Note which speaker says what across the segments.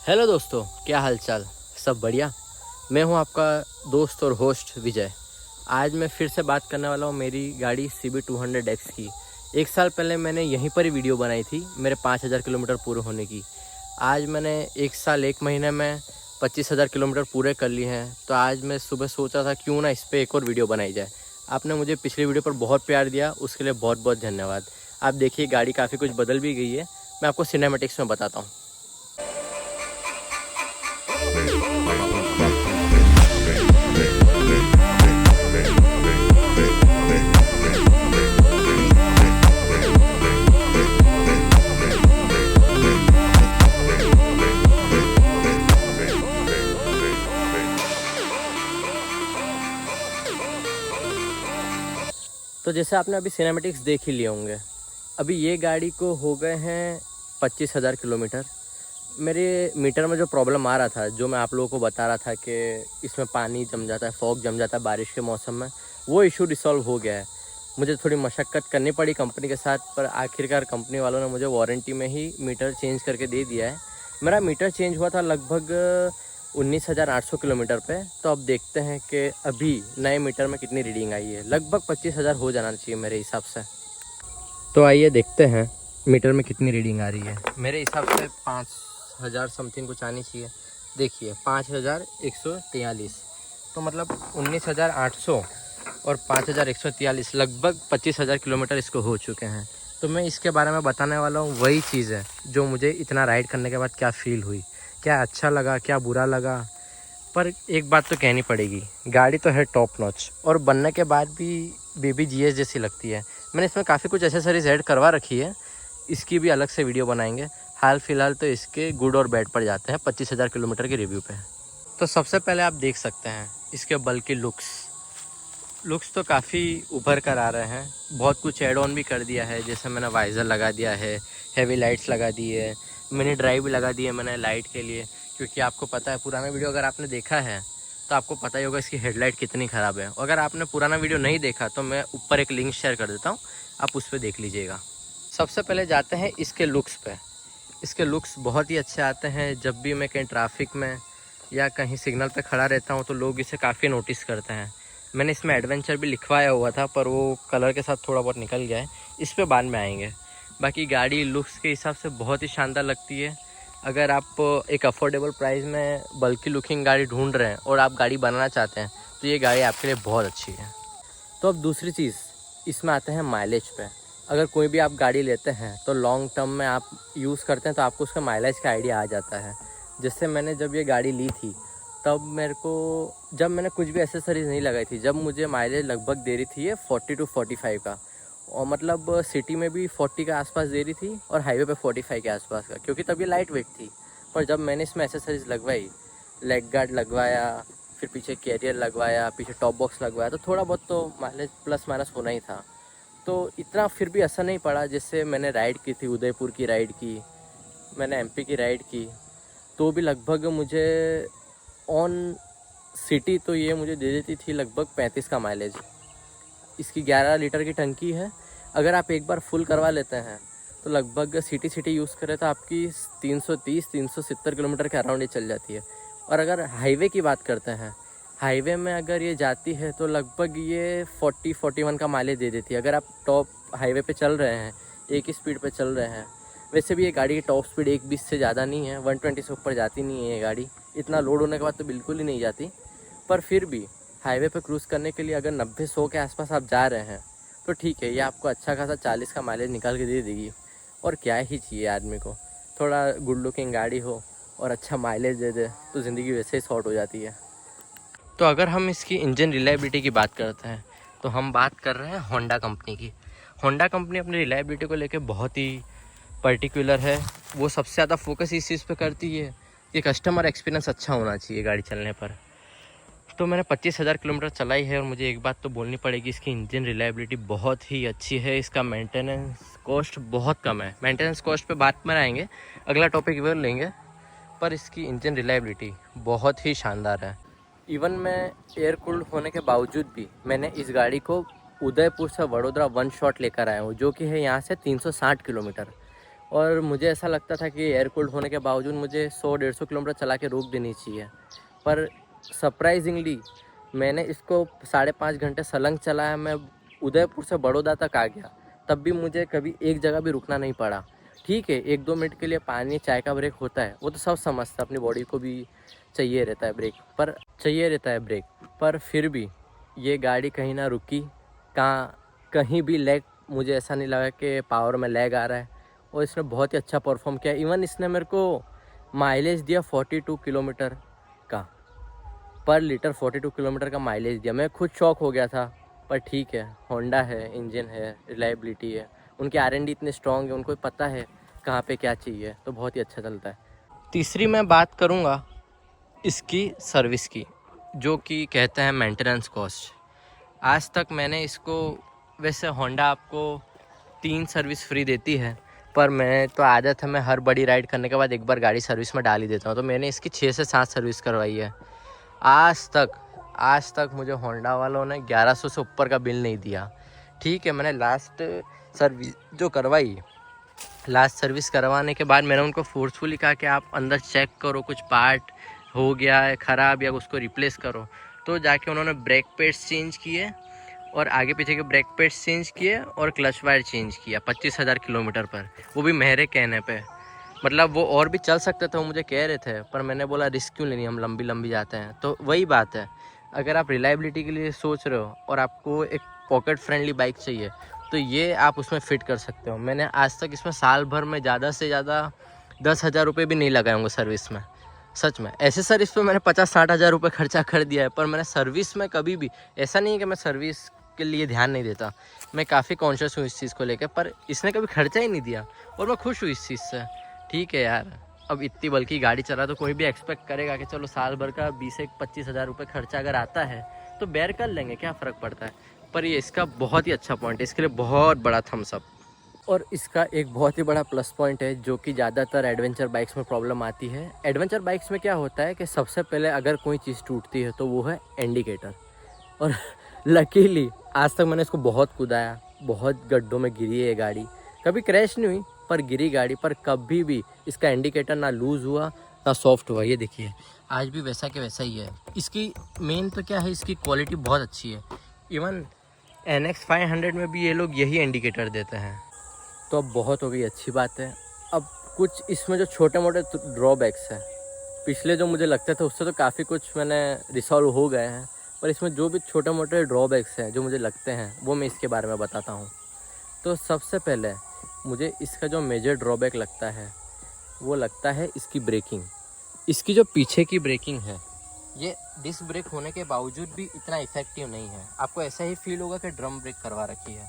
Speaker 1: Hello दोस्तों, क्या हाल चाल। सब बढ़िया। मैं हूं आपका दोस्त और होस्ट विजय। आज मैं फिर से बात करने वाला हूं मेरी गाड़ी CB200X की। एक साल पहले मैंने यहीं पर ही वीडियो बनाई थी मेरे 5000 किलोमीटर पूरे होने की। आज मैंने एक साल एक महीने में 25,000 किलोमीटर पूरे कर लिए हैं। तो आज मैं सुबह सोचा था क्यों ना इस पर एक और वीडियो बनाई जाए। आपने मुझे पिछली वीडियो पर बहुत प्यार दिया, उसके लिए बहुत बहुत धन्यवाद। आप देखिए, गाड़ी काफ़ी कुछ बदल भी गई है। मैं आपको सिनेमेटिक्स में बताता हूँ। तो जैसे आपने अभी सिनेमेटिक्स देख ही लिए होंगे। अभी ये गाड़ी को हो गए हैं 25,000 किलोमीटर। मेरे मीटर में जो प्रॉब्लम आ रहा था, जो मैं आप लोगों को बता रहा था कि इसमें पानी जम जाता है, फॉग जम जाता है बारिश के मौसम में, वो इशू रिसॉल्व हो गया है। मुझे थोड़ी मशक्क़त करनी पड़ी कंपनी के साथ, पर आखिरकार कंपनी वालों ने मुझे वारंटी में ही मीटर चेंज करके दे दिया है। मेरा मीटर चेंज हुआ था लगभग 19,800 किलोमीटर पे। तो अब देखते हैं कि अभी नए मीटर में कितनी रीडिंग आई है। लगभग 25,000 हो जाना चाहिए मेरे हिसाब से। तो आइए देखते हैं मीटर में कितनी रीडिंग आ रही है। मेरे हिसाब से 5,000 समथिंग कुछ आनी चाहिए। देखिए 5,143, तो मतलब 19,800 और 5,143, लगभग 25,000 किलोमीटर इसको हो चुके हैं। तो मैं इसके बारे में बताने वाला हूँ, वही चीज़ है जो मुझे इतना राइड करने के बाद क्या फ़ील हुई, क्या अच्छा लगा, क्या बुरा लगा। पर एक बात तो कहनी पड़ेगी, गाड़ी तो है टॉप नॉच, और बनने के बाद भी बेबी GS जैसी लगती है। मैंने इसमें काफ़ी कुछ एसेसरीज ऐड करवा रखी है, इसकी भी अलग से वीडियो बनाएंगे। हाल फिलहाल तो इसके गुड और बैड पर जाते हैं 25,000 किलोमीटर के रिव्यू पे। तो सबसे पहले आप देख सकते हैं इसके बल्कि लुक्स तो काफ़ी उभर कर आ रहे हैं। बहुत कुछ ऐड ऑन भी कर दिया है, जैसे मैंने वाइज़र लगा दिया है, हेवी लाइट्स लगा दी है, मिनी ड्राइव भी लगा दी है मैंने लाइट के लिए। क्योंकि आपको पता है, पुराना वीडियो अगर आपने देखा है तो आपको पता ही होगा इसकी हेडलाइट कितनी ख़राब है। अगर आपने पुराना वीडियो नहीं देखा तो मैं ऊपर एक लिंक शेयर कर देता हूँ, आप उस पर देख लीजिएगा। सबसे पहले जाते हैं इसके लुक्स पे। इसके लुक्स बहुत ही अच्छे आते हैं। जब भी मैं कहीं ट्रैफिक में या कहीं सिग्नल पे खड़ा रहता हूँ तो लोग इसे काफ़ी नोटिस करते हैं। मैंने इसमें एडवेंचर भी लिखवाया हुआ था, पर वो कलर के साथ थोड़ा बहुत निकल गया है, इस पे बाद में आएंगे। बाकी गाड़ी लुक्स के हिसाब से बहुत ही शानदार लगती है। अगर आप एक अफोर्डेबल प्राइस में बल्कि लुकिंग गाड़ी ढूंढ रहे हैं और आप गाड़ी बनाना चाहते हैं तो ये गाड़ी आपके लिए बहुत अच्छी है। तो अब दूसरी चीज़, इसमें आते हैं माइलेज पे। अगर कोई भी आप गाड़ी लेते हैं तो लॉन्ग टर्म में आप यूज़ करते हैं तो आपको उसका माइलेज का आइडिया आ जाता है। जैसे मैंने जब ये गाड़ी ली थी तब जब मैंने कुछ भी एसेसरीज नहीं लगाई थी, जब मुझे माइलेज लगभग दे रही थी ये 40 to 45 का, और मतलब सिटी में भी 40 के आसपास दे रही थी और हाईवे पे 45 के आसपास का, क्योंकि तब ये लाइट वेट थी। पर जब मैंने इसमें एसेसरीज लगवाई, लेग गार्ड लगवाया, फिर पीछे कैरियर लगवाया, पीछे टॉप बॉक्स लगवाया, तो थोड़ा बहुत तो माइलेज प्लस माइनस होना ही था। तो इतना फिर भी असर नहीं पड़ा। जैसे मैंने राइड की थी, उदयपुर की राइड की, मैंने MP की राइड की, तो भी लगभग मुझे ऑन सिटी तो ये मुझे दे देती थी लगभग 35 का माइलेज। इसकी 11 लीटर की टंकी है। अगर आप एक बार फुल करवा लेते हैं तो लगभग सिटी यूज़ करें तो आपकी 330-370 किलोमीटर के अराउंड ये चल जाती है। और अगर हाईवे की बात करते हैं, हाईवे में अगर ये जाती है तो लगभग ये 40-41 का माइलेज दे देती है। अगर आप टॉप हाईवे पे चल रहे हैं, एक ही स्पीड पे चल रहे हैं। वैसे भी ये गाड़ी की टॉप स्पीड 120 से ज़्यादा नहीं है, 120 से ऊपर जाती नहीं है ये गाड़ी। इतना लोड होने के बाद तो बिल्कुल ही नहीं जाती। पर फिर भी हाईवे पे क्रूज़ करने के लिए अगर 90-100 के आसपास आप जा रहे हैं तो ठीक है, ये आपको अच्छा खासा 40 का माइलेज निकाल के दे देगी। और क्या ही चाहिए आदमी को, थोड़ा गुड लुकिंग गाड़ी हो और अच्छा माइलेज दे दे तो ज़िंदगी वैसे ही शॉर्ट हो जाती है। तो अगर हम इसकी इंजन रिलायबिलिटी की बात करते हैं तो हम बात कर रहे हैं होंडा कंपनी की। होंडा कंपनी अपनी रिलायबिलिटी को लेकर बहुत ही पर्टिकुलर है। वो सबसे ज़्यादा फोकस इस चीज़ पे करती है कि कस्टमर एक्सपीरियंस अच्छा होना चाहिए गाड़ी चलने पर। तो मैंने 25,000 किलोमीटर चलाई है और मुझे एक बात तो बोलनी पड़ेगी, इसकी इंजन रिलायबिलिटी बहुत ही अच्छी है। इसका मेंटेनेंस कॉस्ट बहुत कम है। मेंटेनेंस कॉस्ट पे बात में आएंगे, अगला टॉपिक वो लेंगे। पर इसकी इंजन रिलायबिलिटी बहुत ही शानदार है। इवन मैं एयर कूल्ड होने के बावजूद भी मैंने इस गाड़ी को उदयपुर से वडोदरा वन शॉट लेकर आया हूँ, जो कि है यहाँ से 360 किलोमीटर। और मुझे ऐसा लगता था कि एयर कूल्ड होने के बावजूद मुझे 100-150 किलोमीटर चला के रोक देनी चाहिए, पर सरप्राइजिंगली मैंने इसको 5.5 घंटे सलंग चलाया। मैं उदयपुर से बड़ौदा तक आ गया, तब भी मुझे कभी एक जगह भी रुकना नहीं पड़ा। ठीक है, 1-2 मिनट के लिए पानी चाय का ब्रेक होता है, वो तो सब समझता है, अपनी बॉडी को भी चाहिए रहता है ब्रेक, पर फिर भी ये गाड़ी कहीं ना रुकी। कहीं भी लैग, मुझे ऐसा नहीं लगा कि पावर में लैग आ रहा है, और इसने बहुत ही अच्छा परफॉर्म किया। इवन इसने मेरे को माइलेज दिया 42 किलोमीटर का, पर लीटर 42 किलोमीटर का माइलेज दिया। मैं खुद शॉक हो गया था, पर ठीक है, होंडा है, इंजन है, रिलायबिलिटी है, उनके R&D इतने स्ट्रॉन्ग है, उनको पता है कहाँ पे क्या चाहिए, तो बहुत ही अच्छा चलता है। तीसरी मैं बात करूँगा इसकी सर्विस की, जो कि कहते हैं मेंटेनेंस कॉस्ट। आज तक मैंने इसको, वैसे होंडा आपको 3 सर्विस फ्री देती है, पर मैं तो आदत है, मैं हर बड़ी राइड करने के बाद एक बार गाड़ी सर्विस में डाल ही देता हूँ, तो मैंने इसकी 6 से 7 सर्विस करवाई है। आज तक मुझे होंडा वालों ने 1100 से ऊपर का बिल नहीं दिया। ठीक है, मैंने लास्ट सर्विस करवाने के बाद मैंने उनको फोर्सफुली कहा कि आप अंदर चेक करो, कुछ पार्ट हो गया है ख़राब या उसको रिप्लेस करो। तो जाके उन्होंने ब्रेक पैड्स चेंज किए, और आगे पीछे के ब्रेक पैड्स चेंज किए, और क्लच वायर चेंज किया 25,000 किलोमीटर पर, वो भी मेरे कहने पे। मतलब वो और भी चल सकते थे, वो मुझे कह रहे थे, पर मैंने बोला रिस्क क्यों लेनी, हम लंबी जाते हैं। तो वही बात है, अगर आप रिलायबिलिटी के लिए सोच रहे हो और आपको एक पॉकेट फ्रेंडली बाइक चाहिए, तो ये आप उसमें फ़िट कर सकते हो। मैंने आज तक इसमें साल भर में ज़्यादा से ज़्यादा 10,000 रुपये भी नहीं लगाए होंगे सर्विस में। सच में, ऐसे सर्विस पे मैंने 50-60 हज़ार रुपये खर्चा कर दिया है, पर मैंने सर्विस में कभी भी, ऐसा नहीं है कि मैं सर्विस के लिए ध्यान नहीं देता, मैं काफ़ी कॉन्शियस हूँ इस चीज़ को लेकर, पर इसने कभी खर्चा ही नहीं दिया, और मैं खुश हूँ इस चीज़ से। ठीक है यार, अब इतनी बल्कि गाड़ी चला तो कोई भी एक्सपेक्ट करेगा कि चलो साल भर का 20 से 25 हज़ार रुपये खर्चा अगर आता है तो बेयर कर लेंगे, क्या फ़र्क पड़ता है। पर ये इसका बहुत ही अच्छा पॉइंट है, इसके लिए बहुत बड़ा थम्स अप। और इसका एक बहुत ही बड़ा प्लस पॉइंट है, जो कि ज़्यादातर एडवेंचर बाइक्स में प्रॉब्लम आती है। एडवेंचर बाइक्स में क्या होता है कि सबसे पहले अगर कोई चीज़ टूटती है तो वो है इंडिकेटर। और लकीली आज तक मैंने इसको बहुत कुदाया, बहुत गड्ढों में गिरी है ये गाड़ी, कभी क्रैश नहीं हुई, पर गिरी गाड़ी, पर कभी भी इसका इंडिकेटर ना लूज़ हुआ ना सॉफ्ट हुआ। ये देखिए, आज भी वैसा के वैसा ही है। इसकी मेन तो क्या है, इसकी क्वालिटी बहुत अच्छी है। इवन NX 500 में भी ये लोग यही इंडिकेटर देते हैं, तो अब बहुत हो गई अच्छी बात है। अब कुछ इसमें जो छोटे मोटे ड्रॉबैक्स हैं, पिछले जो मुझे लगते थे उससे तो काफ़ी कुछ मैंने रिसॉल्व हो गए हैं, पर इसमें जो भी छोटे मोटे ड्रॉबैक्स हैं जो मुझे लगते हैं, वो मैं इसके बारे में बताता हूँ। तो सबसे पहले मुझे इसका जो मेजर ड्रॉबैक लगता है, वो लगता है इसकी ब्रेकिंग। इसकी जो पीछे की ब्रेकिंग है, ये डिस्क ब्रेक होने के बावजूद भी इतना इफ़ेक्टिव नहीं है। आपको ऐसा ही फील होगा कि ड्रम ब्रेक करवा रखी है।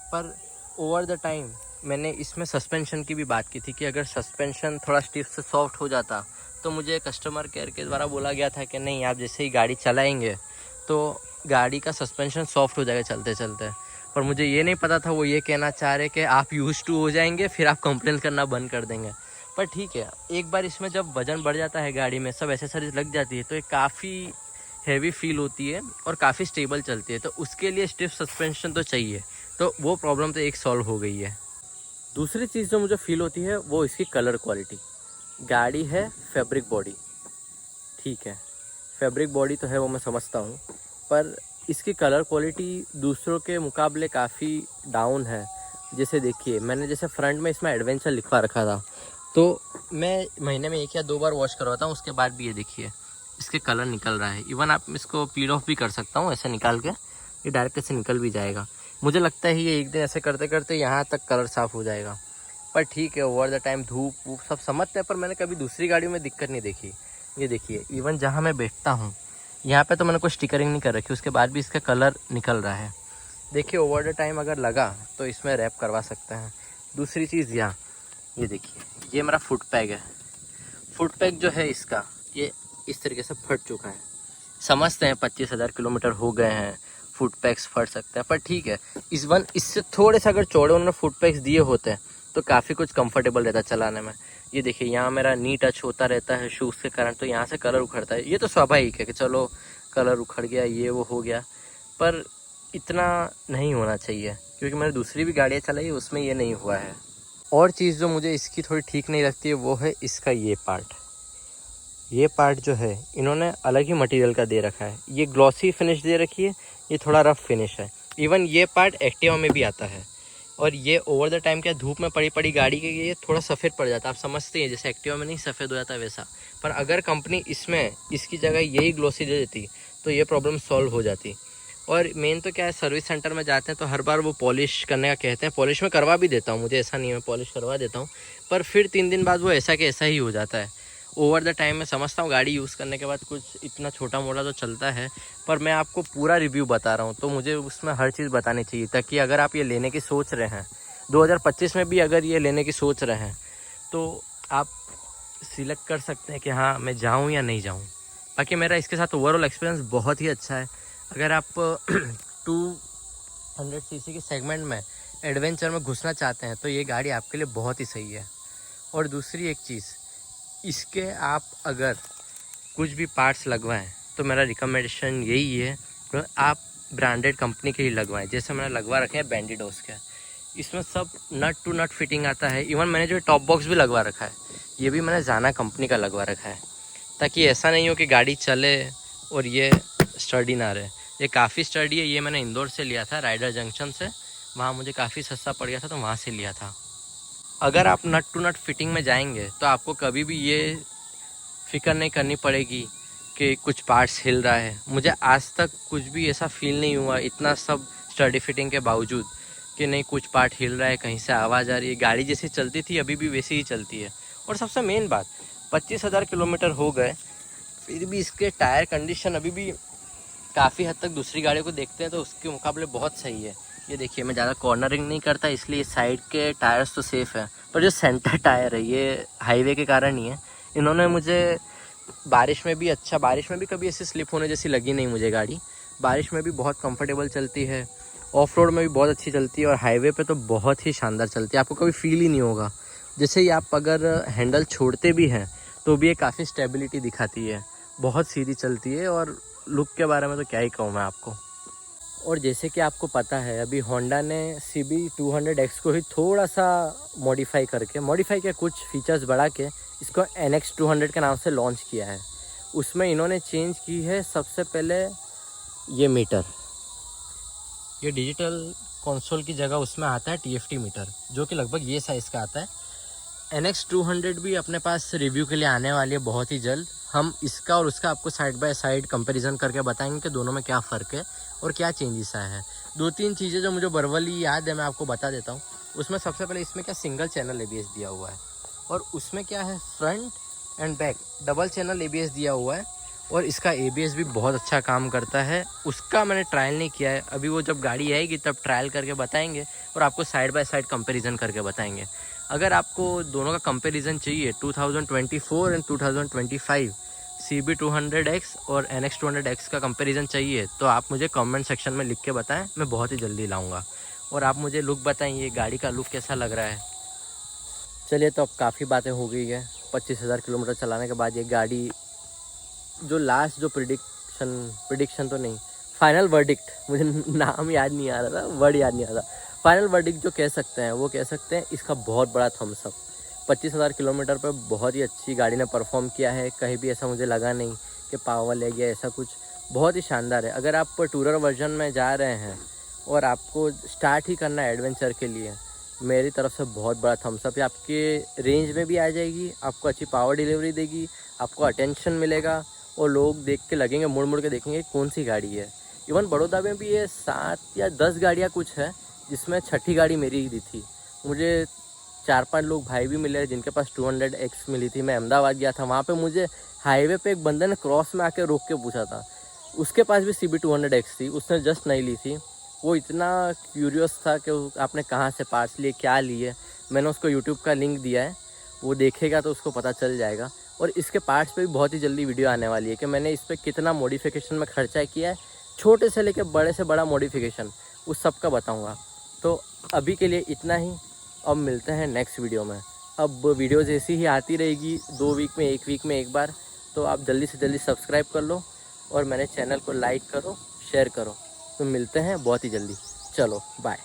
Speaker 1: पर ओवर द टाइम मैंने इसमें सस्पेंशन की भी बात की थी कि अगर सस्पेंशन थोड़ा स्टिफ से सॉफ्ट हो जाता, तो मुझे कस्टमर केयर के द्वारा बोला गया था कि नहीं, आप जैसे ही गाड़ी चलाएंगे तो गाड़ी का सस्पेंशन सॉफ्ट हो जाएगा चलते चलते। पर मुझे ये नहीं पता था वो ये कहना चाह रहे कि आप यूज टू हो जाएंगे, फिर आप कंप्लेन करना बंद कर देंगे। पर ठीक है, एक बार इसमें जब वज़न बढ़ जाता है गाड़ी में, सब एसेसरीज लग जाती है, तो ये काफ़ी हैवी फील होती है और काफ़ी स्टेबल चलती है। तो उसके लिए स्टिफ सस्पेंशन तो चाहिए, तो वो प्रॉब्लम तो एक सॉल्व हो गई है। दूसरी चीज़ जो मुझे फील होती है वो इसकी कलर क्वालिटी। गाड़ी है फैब्रिक बॉडी, ठीक है, फैब्रिक बॉडी तो है, वो मैं समझता हूँ, पर इसकी कलर क्वालिटी दूसरों के मुकाबले काफ़ी डाउन है। जैसे देखिए, मैंने जैसे फ्रंट में इसमें एडवेंचर लिखवा रखा था, तो मैं महीने में 1 या 2 बार वॉश करवाता हूँ, उसके बाद भी ये देखिए इसके कलर निकल रहा है। इवन आप इसको पील ऑफ भी कर सकता हूँ ऐसे निकाल के, ये डायरेक्ट ऐसे निकल भी जाएगा। मुझे लगता है ये एक दिन ऐसे करते करते यहाँ तक कलर साफ़ हो जाएगा। पर ठीक है, ओवर द टाइम धूप वूप सब समझते हैं, पर मैंने कभी दूसरी गाड़ी में दिक्कत नहीं देखी। ये देखिए, इवन जहाँ मैं बैठता हूँ यहाँ पे तो मैंने कोई स्टिकरिंग नहीं कर रखी, उसके बाद भी इसका कलर निकल रहा है। देखिए, ओवर द टाइम अगर लगा तो इसमें रैप करवा सकते हैं। दूसरी चीज़ यहाँ, ये देखिए, ये मेरा फुट पैग है। फुट पैग जो है इसका, ये इस तरीके से फट चुका है। समझते हैं 25,000 किलोमीटर हो गए हैं, फुट पैक्स फट सकते हैं, पर ठीक है, इससे थोड़े से अगर चौड़े उन्होंने फुट पैक्स दिए होते हैं तो काफ़ी कुछ कंफर्टेबल रहता है चलाने में। ये देखिए, यहाँ मेरा नी टच होता रहता है शूज़ के कारण, तो यहाँ से कलर उखड़ता है। ये तो स्वाभाविक है कि चलो कलर उखड़ गया, ये वो हो गया, पर इतना नहीं होना चाहिए, क्योंकि मैंने दूसरी भी गाड़ियाँ चलाई, उसमें ये नहीं हुआ है। और चीज़ जो मुझे इसकी थोड़ी ठीक नहीं लगती है वो है इसका ये पार्ट जो है इन्होंने अलग ही मटेरियल का दे रखा है। ये ग्लॉसी फिनिश दे रखी है, ये थोड़ा रफ फिनिश है। इवन ये पार्ट एक्टिवा में भी आता है और ये ओवर द टाइम क्या धूप में पड़ी पड़ी गाड़ी के ये थोड़ा सफ़ेद पड़ जाता है। आप समझते हैं जैसे एक्टिवा में नहीं सफ़ेद हो जाता वैसा, पर अगर कंपनी इसमें इसकी जगह यही ग्लॉसी दे देती तो ये प्रॉब्लम सॉल्व हो जाती। और मेन तो क्या है, सर्विस सेंटर में जाते हैं तो हर बार वो पॉलिश करने का कहते हैं। पॉलिश में करवा भी देता हूँ, मुझे ऐसा नहीं है, मैं पॉलिश करवा देता हूँ, पर फिर 3 दिन बाद वो ऐसा कि ऐसा ही हो जाता है। ओवर द टाइम मैं समझता हूँ गाड़ी यूज़ करने के बाद कुछ इतना छोटा मोटा तो चलता है, पर मैं आपको पूरा रिव्यू बता रहा हूँ तो मुझे उसमें हर चीज़ बतानी चाहिए, ताकि अगर आप ये लेने की सोच रहे हैं 2025 में भी अगर ये लेने की सोच रहे हैं तो आप सिलेक्ट कर सकते हैं कि हाँ मैं जाऊँ या नहीं जाऊँ। बाकी मेरा इसके साथ ओवरऑल एक्सपीरियंस बहुत ही अच्छा है। अगर आप 200 सीसी के सेगमेंट में एडवेंचर में घुसना चाहते हैं तो ये गाड़ी आपके लिए बहुत ही सही है। और दूसरी एक चीज़, इसके आप अगर कुछ भी पार्ट्स लगवाएं तो मेरा रिकमेंडेशन यही है कि आप ब्रांडेड कंपनी के ही लगवाएं। जैसे मैंने लगवा रखे हैं बैंडिडोस के, इसमें सब नट टू नट फिटिंग आता है। इवन मैंने जो टॉप बॉक्स भी लगवा रखा है ये भी मैंने जाना कंपनी का लगवा रखा है, ताकि ऐसा नहीं हो कि गाड़ी चले और ये स्टडी ना रहे। ये काफ़ी स्टडी है। ये मैंने इंदौर से लिया था, राइडर जंक्शन से, वहाँ मुझे काफ़ी सस्ता पड़ गया था तो वहाँ से लिया था। अगर आप नट टू नट फिटिंग में जाएंगे तो आपको कभी भी ये फिक्र नहीं करनी पड़ेगी कि कुछ पार्ट्स हिल रहा है। मुझे आज तक कुछ भी ऐसा फील नहीं हुआ, इतना सब स्टडी फिटिंग के बावजूद, कि नहीं कुछ पार्ट हिल रहा है, कहीं से आवाज़ आ रही है। गाड़ी जैसी चलती थी अभी भी वैसी ही चलती है। और सबसे मेन बात, 25,000 किलोमीटर हो गए फिर भी इसके टायर कंडीशन अभी भी काफ़ी हद तक दूसरी गाड़ियों को देखते हैं तो उसके मुकाबले बहुत सही है। ये देखिए मैं ज़्यादा कॉर्नरिंग नहीं करता इसलिए साइड के टायर्स तो सेफ़ है, पर जो सेंटर टायर है ये हाईवे के कारण ही है। इन्होंने मुझे बारिश में भी अच्छा, बारिश में भी कभी ऐसी स्लिप होने जैसी लगी नहीं मुझे गाड़ी। बारिश में भी बहुत कंफर्टेबल चलती है, ऑफ रोड में भी बहुत अच्छी चलती है और हाईवे पे तो बहुत ही शानदार चलती है। आपको कभी फील ही नहीं होगा, जैसे ही आप अगर हैंडल छोड़ते भी हैं तो भी ये काफ़ी स्टेबिलिटी दिखाती है, बहुत सीधी चलती है। और लुक के बारे में तो क्या ही कहूँ मैं आपको। और जैसे कि आपको पता है अभी होंडा ने CB200X को ही थोड़ा सा मॉडिफाई के कुछ फीचर्स बढ़ा के इसको NX200 के नाम से लॉन्च किया है। उसमें इन्होंने चेंज की है सबसे पहले ये मीटर, ये डिजिटल कंसोल की जगह उसमें आता है TFT मीटर, जो कि लगभग ये साइज़ का आता है। NX200 भी अपने पास रिव्यू के लिए आने वाली है बहुत ही जल्द। हम इसका और उसका आपको साइड बाय साइड कंपैरिजन करके बताएंगे कि दोनों में क्या फ़र्क है और क्या चेंजेस आए हैं। 2-3 चीज़ें जो मुझे बर्बली याद है मैं आपको बता देता हूँ। उसमें सबसे पहले इसमें क्या सिंगल चैनल ABS दिया हुआ है, और उसमें क्या है front end back double channel ABS दिया हुआ है। और इसका ABS भी बहुत अच्छा काम करता है। उसका मैंने ट्रायल नहीं किया है, अभी वो जब गाड़ी आएगी तब ट्रायल करके बताएंगे और आपको साइड बाय साइड कंपैरिजन करके बताएंगे। अगर आपको दोनों का कंपैरिजन चाहिए 2024 एंड 2025 CB200X और NX200X का कंपैरिजन चाहिए तो आप मुझे कमेंट सेक्शन में लिख के बताएं, मैं बहुत ही जल्दी लाऊंगा। और आप मुझे लुक बताएं, ये गाड़ी का लुक कैसा लग रहा है। चलिए तो अब काफ़ी बातें हो गई है। 25,000 किलोमीटर चलाने के बाद ये गाड़ी जो लास्ट जो प्रिडिक्शन तो नहीं, फाइनल वर्डिक्ट, मुझे नाम याद नहीं आ रहा था, वर्ड याद नहीं आ रहा, फाइनल वर्डिक्ट जो कह सकते हैं वो कह सकते हैं इसका बहुत बड़ा थम्स अप। 25,000 किलोमीटर पर बहुत ही अच्छी गाड़ी ने परफॉर्म किया है। कहीं भी ऐसा मुझे लगा नहीं कि पावर ले गया, ऐसा कुछ, बहुत ही शानदार है। अगर आप टूरर वर्जन में जा रहे हैं और आपको स्टार्ट ही करना है एडवेंचर के लिए, मेरी तरफ से बहुत बड़ा थम्स अप है। आपके रेंज में भी आ जाएगी, आपको अच्छी पावर डिलीवरी देगी, आपको अटेंशन मिलेगा और लोग देख के लगेंगे, मुड़ मुड़ के देखेंगे कौन सी गाड़ी है। इवन बड़ौदा में भी ये 7 या 10 गाड़ियाँ कुछ है, जिसमें छठी गाड़ी मेरी ही दी थी। मुझे 4-5 लोग भाई भी मिले जिनके पास 200X मिली थी। मैं अहमदाबाद गया था, वहाँ पे मुझे हाईवे पे एक बंदे ने क्रॉस में आके रोक के पूछा था, उसके पास भी CB200X थी, उसने जस्ट नहीं ली थी। वो इतना क्यूरियस था कि आपने कहाँ से पार्ट्स लिए, क्या लिए। मैंने उसको यूट्यूब का लिंक दिया है, वो देखेगा तो उसको पता चल जाएगा। और इसके पार्ट्स पे भी बहुत ही जल्दी वीडियो आने वाली है कि मैंने इस पर कितना मॉडिफिकेशन में खर्चा किया है, छोटे से लेकर बड़े से बड़ा मॉडिफिकेशन, उस सब का बताऊँगा। तो अभी के लिए इतना ही, अब मिलते हैं नेक्स्ट वीडियो में। अब वीडियो जैसी ही आती रहेगी 2 वीक में 1 वीक में एक बार, तो आप जल्दी से जल्दी सब्सक्राइब कर लो और मेरे चैनल को लाइक करो, शेयर करो। तो मिलते हैं बहुत ही जल्दी। चलो बाय।